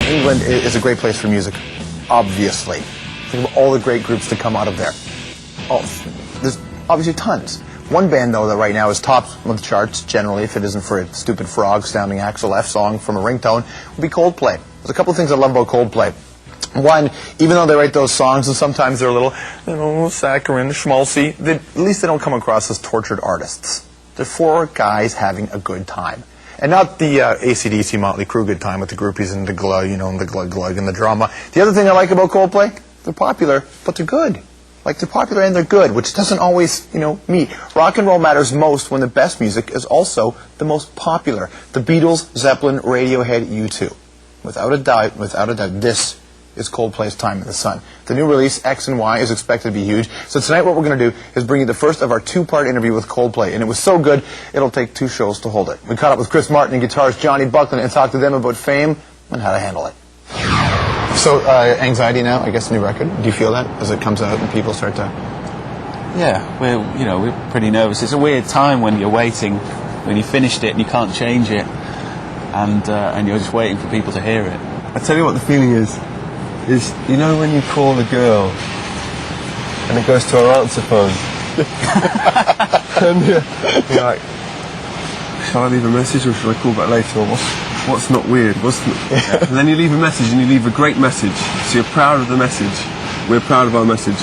England is a great place for music, obviously. Think of all the great groups that come out of there. Oh, there's obviously tons. One band, though, that right now is top of the charts, generally, if it isn't for a stupid frog sounding Axel F song from a ringtone, would be Coldplay. There's a couple of things I love about Coldplay. One, even though they write those songs, and sometimes they're a little, saccharine, schmaltzy, at least they don't come across as tortured artists. They're four guys having a good time. And not the AC/DC Motley Crue good time with the groupies and the glug, and the glug and the drama. The other thing I like about Coldplay, they're popular, but they're good. Like, they're popular and they're good, which doesn't always, meet. Rock and roll matters most when the best music is also the most popular. The Beatles, Zeppelin, Radiohead, U2. Without a doubt, this is Coldplay's Time in the Sun. The new release, X and Y, is expected to be huge. So tonight what we're going to do is bring you the first of our two-part interview with Coldplay. And it was so good, it'll take 2 shows to hold it. We caught up with Chris Martin and guitarist Jonny Buckland and talked to them about fame and how to handle it. So, Anxiety now, I guess, new record. Do you feel that as it comes out and people start to... Yeah, we're pretty nervous. It's a weird time when you're waiting, when you finished it and you can't change it, and you're just waiting for people to hear it. I tell you what the feeling is when you call a girl and it goes to her answer phone and you're like, shall I leave a message or should I call back later, or what's not weird, and then you leave a message and you leave a great message, so you're proud of the message, we're proud of our message,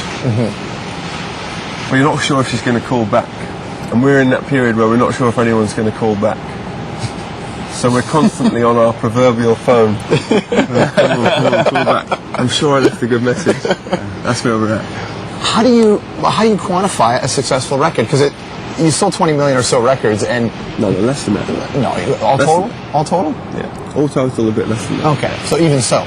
but you're not sure if she's going to call back, and we're in that period where we're not sure if anyone's going to call back. So we're constantly on our proverbial phone. Call back. I'm sure I left a good message. That's where we're at. How do you quantify a successful record? Because you sold 20 million or so records, and no, less than that. No, all total. All total. Yeah, all total a bit less than that. Okay, so even so,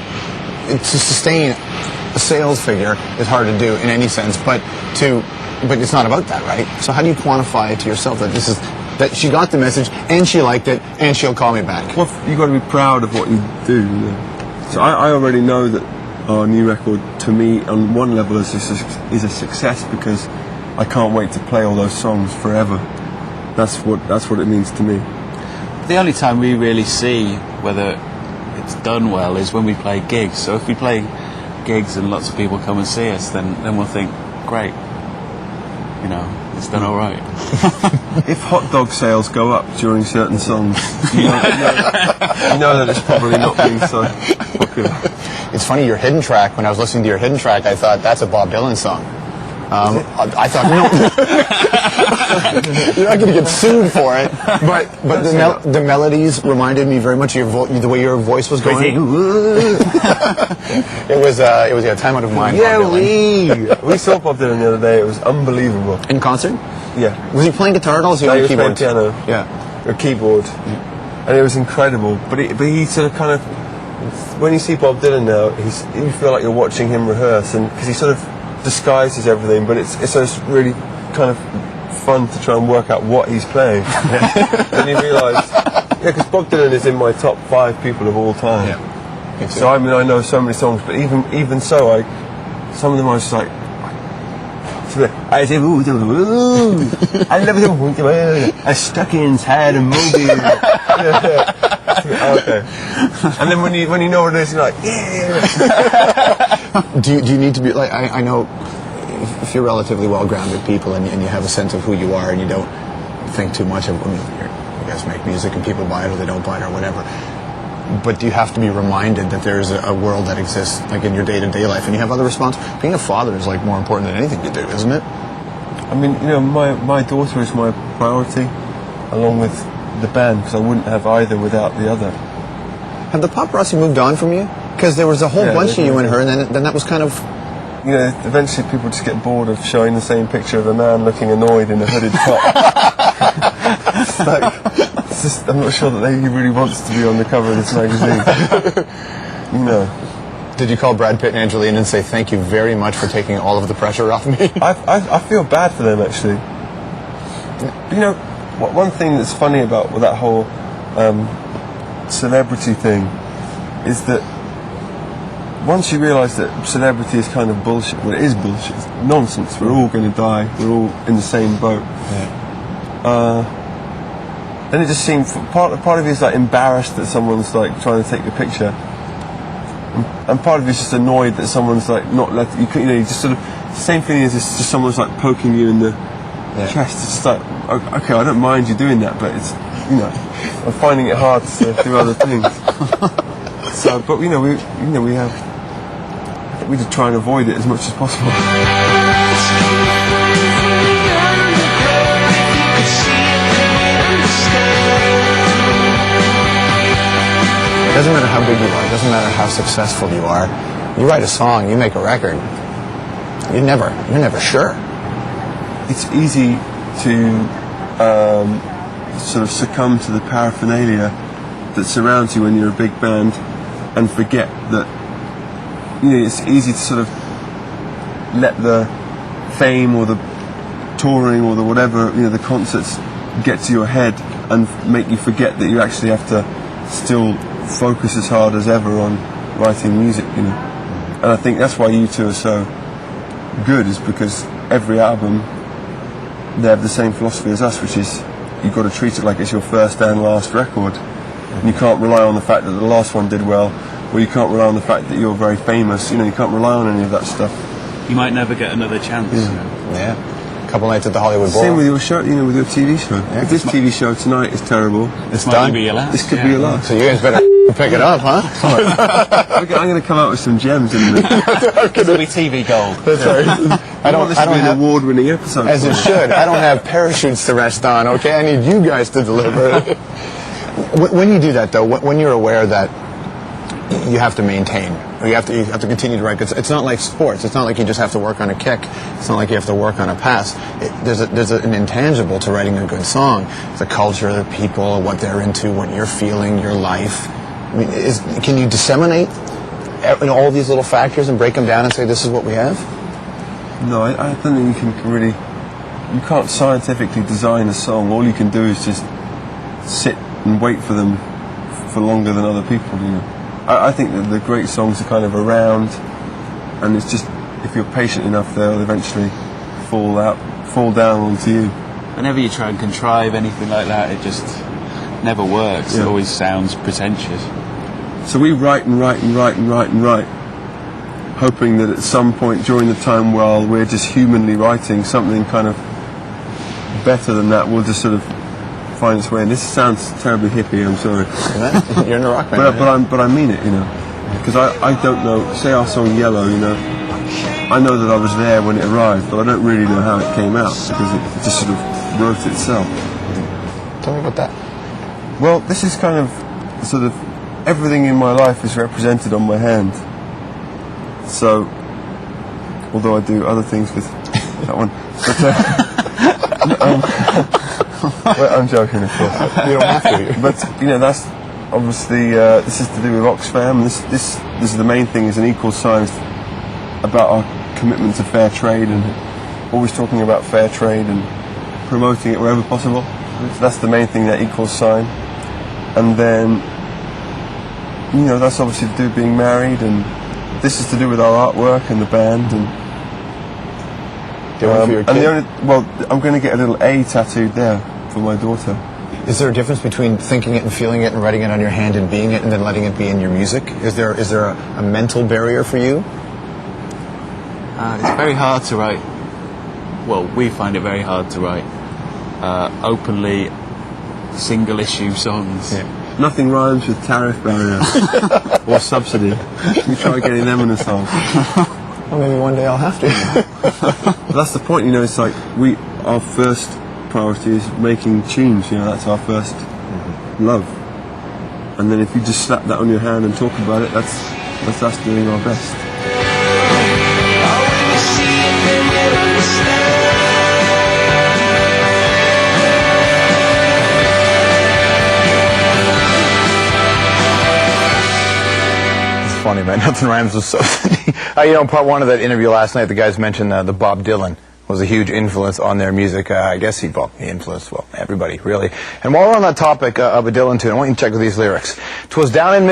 to sustain a sales figure is hard to do in any sense, but it's not about that, right? So how do you quantify it to yourself that she got the message and she liked it and she'll call me back? Well, you've got to be proud of what you do. So I already know that our new record, to me, on one level is a success because I can't wait to play all those songs forever. That's what it means to me. The only time we really see whether it's done well is when we play gigs. So if we play gigs and lots of people come and see us, then we'll think, great, it's done all right. If hot dog sales go up during certain songs, you know that it's probably not being so popular. It's funny, your hidden track, when I was listening to your hidden track, I thought, that's a Bob Dylan song. I thought, you're not going to get sued for it, but the melodies reminded me very much of the way your voice was going. It was a time out of mind. Yeah, we saw Bob Dylan the other day. It was unbelievable. In concert? Yeah. Was he playing guitar at all? He was playing piano. Yeah. Or keyboard. Yeah. And it was incredible. But he sort of kind of, when you see Bob Dylan now, you feel like you're watching him rehearse, and because he sort of disguises everything, but it's really kind of fun to try and work out what he's playing. Then you realise, because Bob Dylan is in my top 5 people of all time. Yeah. So I know so many songs, but even so, some of them I was just like, I say, ooh, I love it. I stuck inside a movie. Okay. And then when you know what it is, you're like, yeah. Do you need to be like? I know if you're relatively well-grounded people and you have a sense of who you are and you don't think too much of. You guys make music and people buy it or they don't buy it or whatever. But do you have to be reminded that there's a world that exists, like in your day-to-day life, and you have other responsibilities? Being a father is like more important than anything you do, isn't it? I mean, my daughter is my priority, along with the band, because I wouldn't have either without the other. Have the paparazzi moved on from you? Because there was a whole bunch of you and her, and then that was kind of... eventually people just get bored of showing the same picture of a man looking annoyed in a hooded top. I'm not sure that he really wants to be on the cover of this magazine. Did you call Brad Pitt and Angelina and say, thank you very much for taking all of the pressure off me? I feel bad for them, actually. One thing that's funny about that whole celebrity thing is that once you realise that celebrity is kind of bullshit, well, it is bullshit, it's nonsense, we're all going to die, we're all in the same boat. Yeah. Then it just seems, part of you is like embarrassed that someone's like trying to take your picture. And part of you is just annoyed that someone's like not let you. You know, you just sort of same feeling as it's just someone's like poking you in the chest. It's just like, okay, I don't mind you doing that, but it's, you know, I'm finding it hard to do other things. So, but we just try and avoid it as much as possible. It doesn't matter how big you are, it doesn't matter how successful you are. You write a song, you make a record, you're never sure. It's easy to sort of succumb to the paraphernalia that surrounds you when you're a big band and forget that, you know, it's easy to sort of let the fame or the touring or the whatever, you know, the concerts get to your head and make you forget that you actually have to still focus as hard as ever on writing music, you know. And I think that's why you two are so good, is because every album they have the same philosophy as us, which is you've got to treat it like it's your first and last record. And you can't rely on the fact that the last one did well, or you can't rely on the fact that you're very famous. You know, you can't rely on any of that stuff. You might never get another chance. Yeah. A couple nights at the Hollywood Bowl. Same with your show, you know, with your TV show. Yeah. If this TV show tonight is terrible, This might be your last. this could be your last. So you guys better pick it up, huh? I'm going to come out with some gems in a minute. It'll be TV gold. That's right. I want this to be an award-winning episode. As it should. I don't have parachutes to rest on, okay? I need you guys to deliver. When you do that, though, when you're aware that you have to maintain, or you have to continue to write, it's not like sports. It's not like you just have to work on a kick. It's not like you have to work on a pass. There's an intangible to writing a good song. The culture, the people, what they're into, what you're feeling, your life. I mean, can you disseminate all these little factors and break them down and say this is what we have? No, I don't think you can really. You can't scientifically design a song. All you can do is just sit and wait for them for longer than other people. You know, I think that the great songs are kind of around, and it's just if you're patient enough, they'll eventually fall down onto you. Whenever you try and contrive anything like that, it just never works. Yeah. It always sounds pretentious. So we write and write and write and write and write, hoping that at some point during the time while we're just humanly writing, something kind of better than that will just sort of find its way. And this sounds terribly hippie, I'm sorry. You're in a rock band. But I mean it, you know. Because I don't know, say our song Yellow, you know, I know that I was there when it arrived, but I don't really know how it came out, because it just sort of wrote itself. Tell me about that. Well, this is kind of sort of everything in my life is represented on my hand. So, although I do other things with that one, but well, I'm joking, of course. You don't have to. But you know, that's obviously this is to do with Oxfam. This is the main thing, is an equal sign about our commitment to fair trade, and always talking about fair trade and promoting it wherever possible. So that's the main thing, that equals sign. And then, you know, that's obviously to do with being married, and this is to do with our artwork and the band. And For your kid? I'm going to get a little A tattooed there for my daughter. Is there a difference between thinking it and feeling it and writing it on your hand and being it and then letting it be in your music? Is there a mental barrier for you? It's very hard to write. Well, we find it very hard to write openly single-issue songs. Yeah. Nothing rhymes with tariff barrier or subsidy. We try getting them in a song. Well, maybe one day I'll have to. But that's the point, you know. It's like our first priority is making tunes. You know, that's our first love. And then if you just slap that on your hand and talk about it, that's us doing our best. Funny, man. Nothing rhymes with subsidy. Part one of that interview last night, the guys mentioned the Bob Dylan was a huge influence on their music. I guess he influenced, everybody, really. And while we're on that topic of a Dylan tune, I want you to check with these lyrics. 'Twas down in